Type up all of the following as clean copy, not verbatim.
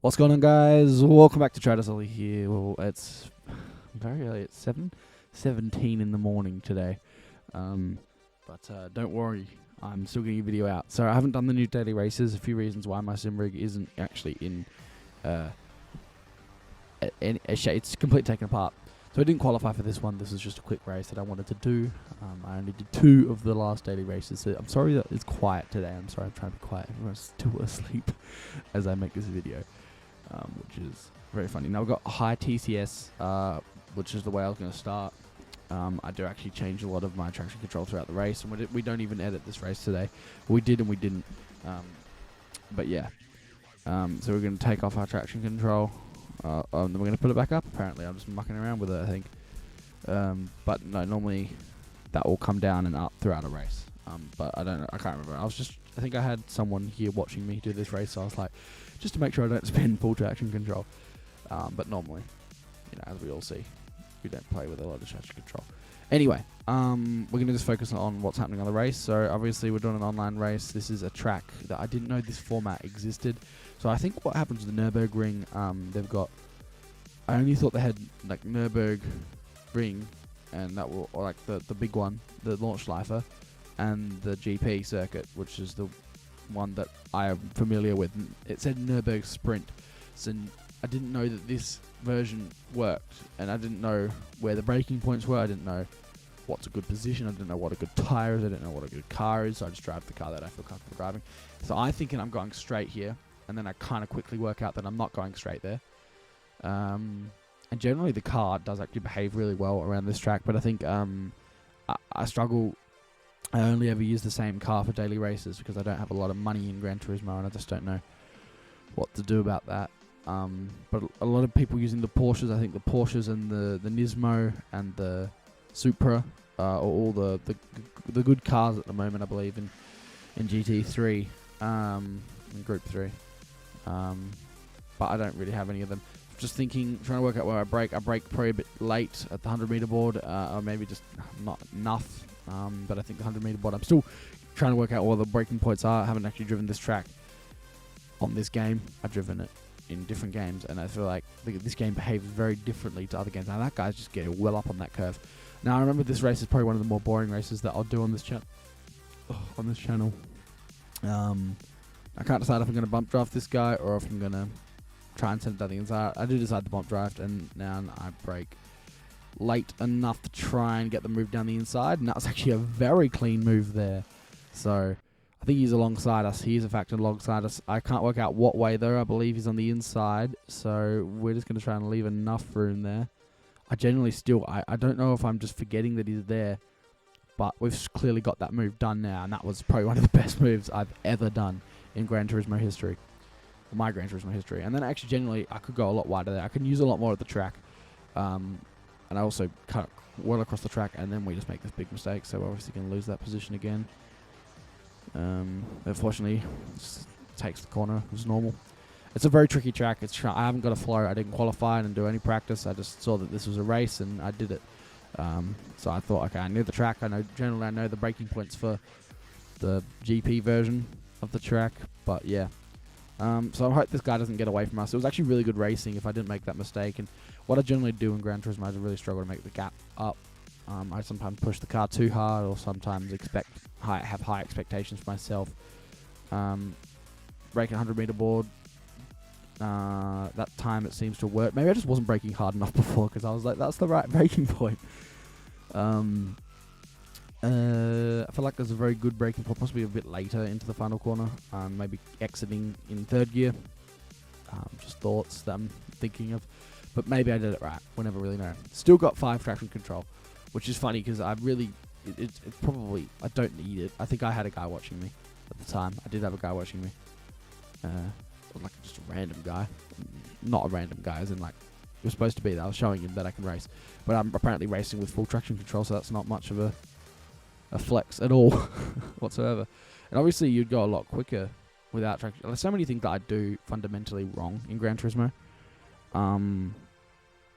What's going on, guys? Welcome back to Traders Ollie here. Well, it's very early. It's 7:17 in the morning today. But don't worry, I'm still getting a video out. So I haven't done the new daily races. A few reasons why my sim rig isn't actually in it's completely taken apart. So I didn't qualify for this one. This was just a quick race that I wanted to do. I only did 2 of the last daily races. So I'm sorry that it's quiet today. I'm sorry, I'm trying to be quiet. Everyone's still asleep as I make this video. Which is very funny. Now we've got high TCS, which is the way I was going to start. I do actually change a lot of my traction control throughout the race, and we don't even edit this race today. We did and we didn't. But yeah. So we're going to take off our traction control, and then we're going to put it back up. Apparently, I'm just mucking around with it, I think. But no, normally that will come down and up throughout a race. But I don't know. I can't remember. I think I had someone here watching me do this race, so I was like, just to make sure I don't spin full traction control. But normally, as we all see, we don't play with a lot of traction control. Anyway, we're going to just focus on what's happening on the race. So obviously we're doing an online race. This is a track that I didn't know this format existed. So I think what happens with the Nürburgring, they've got, I only thought they had like Nürburgring, and that will, or like the big one, the Launchschleife, and the GP circuit, which is the one that I am familiar with. It said Nürburgring Sprint, so I didn't know that this version worked, and I didn't know where the braking points were. I didn't know what's a good position. I didn't know what a good tire is. I didn't know what a good car is, so I just drive the car that I feel comfortable driving. So I'm thinking I'm going straight here, and then I kind of quickly work out that I'm not going straight there. And generally the car does actually behave really well around this track, but I think I struggle. I only ever use the same car for daily races because I don't have a lot of money in Gran Turismo, and I just don't know what to do about that. But a lot of people using the Porsches. I think the Porsches and the Nismo and the Supra are all the good cars at the moment, I believe, in GT3, in Group 3. But I don't really have any of them. Just trying to work out where I brake. I brake probably a bit late at the 100 meter board, or maybe just not enough. But I think the 100 meter board, I'm still trying to work out where the braking points are. I haven't actually driven this track on this game. I've driven it in different games, and I feel like this game behaves very differently to other games. Now that guy's just getting well up on that curve. Now I remember this race is probably one of the more boring races that I'll do on this channel. I can't decide if I'm going to bump draft this guy or if I'm going to try and send it down the inside. I do decide to bump draft, and now I brake late enough to try and get the move down the inside, and that was actually a very clean move there. So I think he's alongside us. He is in fact alongside us. I can't work out what way though. I believe he's on the inside, so we're just going to try and leave enough room there. I generally still, I don't know if I'm just forgetting that he's there, but we've clearly got that move done now, and that was probably one of the best moves I've ever done in Gran Turismo history, or my Gran Turismo history. And then actually generally I could go a lot wider there. I can use a lot more of the track. And I also cut well across the track, and then we just make this big mistake, so we're obviously going to lose that position again. Unfortunately, just takes the corner as normal. It's a very tricky track. I haven't got a flow. I didn't qualify. I didn't do any practice. I just saw that this was a race, and I did it. So I thought, okay, I knew the track. I know the braking points for the GP version of the track, but yeah. So I hope this guy doesn't get away from us. It was actually really good racing if I didn't make that mistake. And what I generally do in Gran Turismo is I really struggle to make the gap up. I sometimes push the car too hard, or sometimes have high expectations for myself. Brake 100 meter board. That time it seems to work. Maybe I just wasn't braking hard enough before, because I was like, that's the right braking point. I feel like there's a very good braking point, possibly a bit later into the final corner, maybe exiting in third gear. Just thoughts that I'm thinking of, but maybe I did it right. We'll never really know. Still got 5 traction control, which is funny because it's probably, I don't need it. I think I had a guy watching me at the time. I did have a guy watching me, like just a random guy, not a random guy, as in like it was supposed to be that I was showing him that I can race, but I'm apparently racing with full traction control, so that's not much of a flex at all whatsoever. And obviously you'd go a lot quicker without traction. There's so many things that I do fundamentally wrong in Gran Turismo,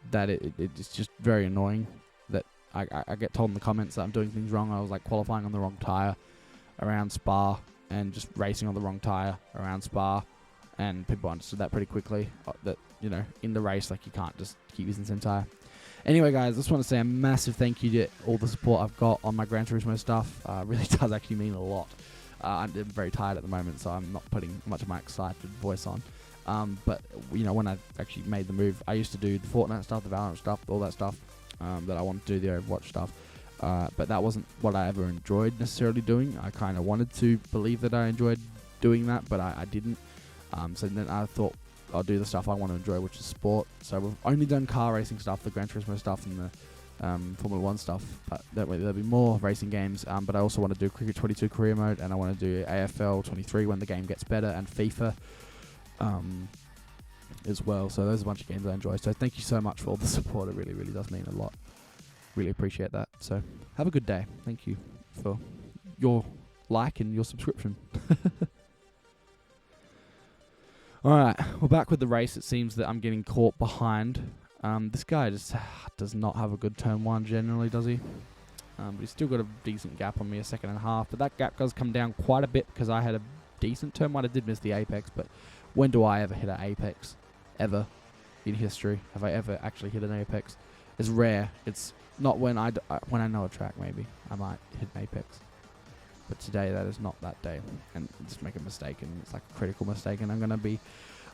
that it's just very annoying that I get told in the comments that I'm doing things wrong. I was like qualifying on the wrong tire around Spa, and just racing on the wrong tire around Spa, and people understood that pretty quickly. That, you know, in the race, like, you can't just keep using the same tire. Anyway, guys, I just want to say a massive thank you to all the support I've got on my Gran Turismo stuff. Really does actually mean a lot. I'm very tired at the moment, so I'm not putting much of my excited voice on. But, you know, when I actually made the move, I used to do the Fortnite stuff, the Valorant stuff, all that stuff, that I wanted to do, the Overwatch stuff. But that wasn't what I ever enjoyed necessarily doing. I kind of wanted to believe that I enjoyed doing that, but I didn't. So then I thought, I'll do the stuff I want to enjoy, which is sport. So we've only done car racing stuff, the Gran Turismo stuff, and the Formula 1 stuff. But there'll be more racing games. But I also want to do Cricket 22 career mode, and I want to do AFL 23 when the game gets better, and FIFA as well. So there's a bunch of games I enjoy. So thank you so much for all the support. It really, really does mean a lot. Really appreciate that. So have a good day. Thank you for your like and your subscription. Alright, we're back with the race. It seems that I'm getting caught behind. This guy just does not have a good turn one generally, does he? But he's still got a decent gap on me, a second and a half. But that gap does come down quite a bit because I had a decent turn one. I did miss the apex, but when do I ever hit an apex? Ever in history have I ever actually hit an apex? It's rare. It's not when I know a track, maybe I might hit an apex. But today, that is not that day. And just make a mistake, and it's like a critical mistake, and I'm going to be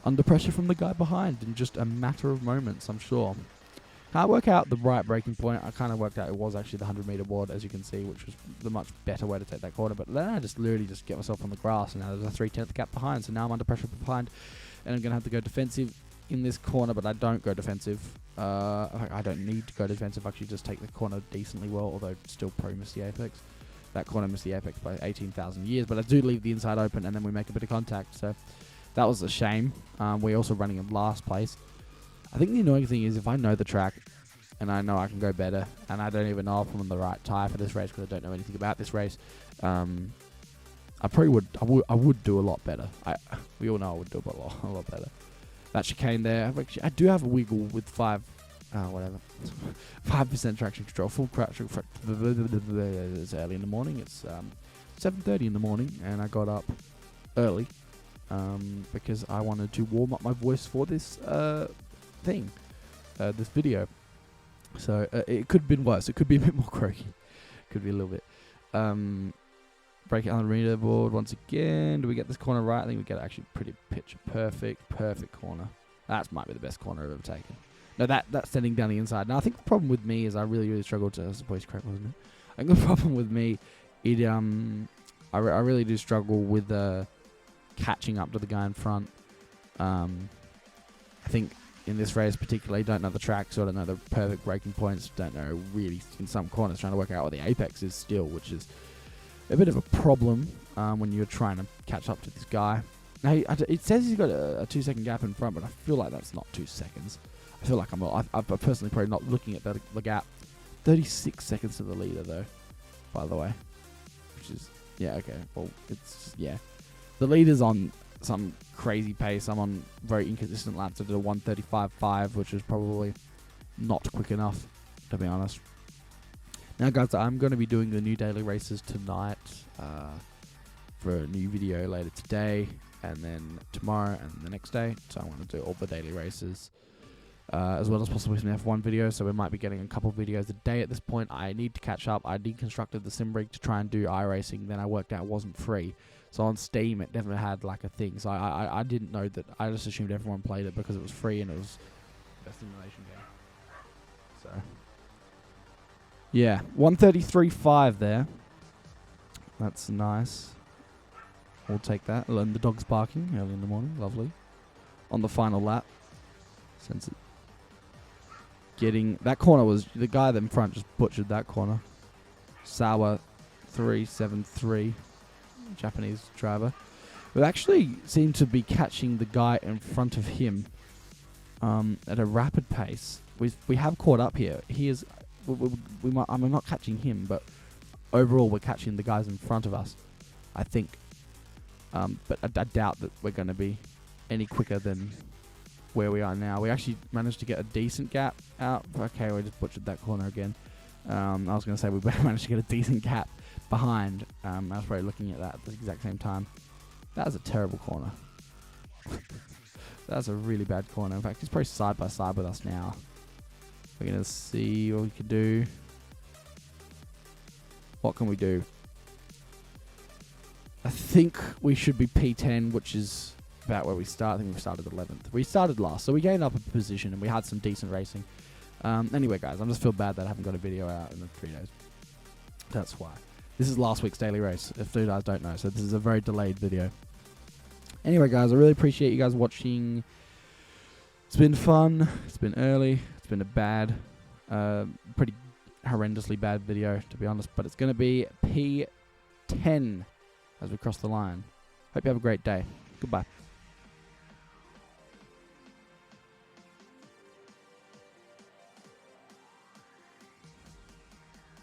under pressure from the guy behind in just a matter of moments, I'm sure. Can't work out the right braking point. I kind of worked out it was actually the 100-meter board, as you can see, which was the much better way to take that corner. But then I just literally just get myself on the grass, and now there's a 3/10 gap behind, so now I'm under pressure behind, and I'm going to have to go defensive in this corner, but I don't go defensive. I don't need to go defensive. I actually just take the corner decently well, although still probably miss the apex. That corner missed the apex by 18,000 years, but I do leave the inside open, and then we make a bit of contact. So that was a shame. We're also running in last place. I think the annoying thing is if I know the track and I know I can go better, and I don't even know if I'm on the right tyre for this race because I don't know anything about this race, I probably would do a lot better. We all know I would do a lot better. That chicane there. I do have a wiggle with 5% traction control, full traction. It's early in the morning. It's 7:30 in the morning, and I got up early because I wanted to warm up my voice for this this video. So it could have been worse. It could be a bit more croaky. Could be a little bit. Break it on the reader board once again. Do we get this corner right? I think we get actually pretty picture perfect corner. That might be the best corner I've ever taken. No, that's sending down the inside. Now I think the problem with me is I really struggle to. That's the voice crack, wasn't it? I think the problem with me, I really do struggle with catching up to the guy in front. I think in this race particularly, don't know the track, so I don't know the perfect braking points. Don't know really in some corners trying to work out what the apex is still, which is a bit of a problem when you're trying to catch up to this guy. Now it says he's got a 2-second gap in front, but I feel like that's not 2 seconds. I feel like I'm personally probably not looking at the gap. 36 seconds to the leader though, by the way, which is okay. Well, it's the leader's on some crazy pace. I'm on very inconsistent laps. I did a 1:35.5, which is probably not quick enough, to be honest. Now, guys, I'm going to be doing the new daily races tonight for a new video later today, and then tomorrow and the next day. So I want to do all the daily races as well as possibly some F1 videos. So we might be getting a couple videos a day at this point. I need to catch up. I deconstructed the sim rig to try and do iRacing. Then I worked out it wasn't free. So on Steam, it definitely had like a thing. So I didn't know that. I just assumed everyone played it because it was free and it was a simulation game. So yeah, 1:33.5 there. That's nice. We'll take that. And the dog's barking early in the morning. Lovely. On the final lap. Since it getting that corner was the guy in front just butchered that corner. Sawa 373, Japanese driver. We actually seem to be catching the guy in front of him at a rapid pace. We have caught up here. He is. I'm not catching him, but overall we're catching the guys in front of us, I think. But I doubt that we're going to be any quicker than where we are now. We actually managed to get a decent gap out. Okay, we just butchered that corner again. I was going to say we managed to get a decent gap behind. I was probably looking at that at the exact same time. That was a terrible corner. That's a really bad corner. In fact, he's probably side by side with us now. We're going to see what we can do. What can we do? I think we should be P10, which is about where we start. I think we started 11th. We started last, so we gained up a position and we had some decent racing. Anyway, guys, I just feel bad that I haven't got a video out in the 3 days. That's why. This is last week's daily race, if you guys don't know. So this is a very delayed video. Anyway, guys, I really appreciate you guys watching. It's been fun. It's been early. It's been a bad, pretty horrendously bad video, to be honest. But it's going to be P10 as we cross the line. Hope you have a great day. Goodbye.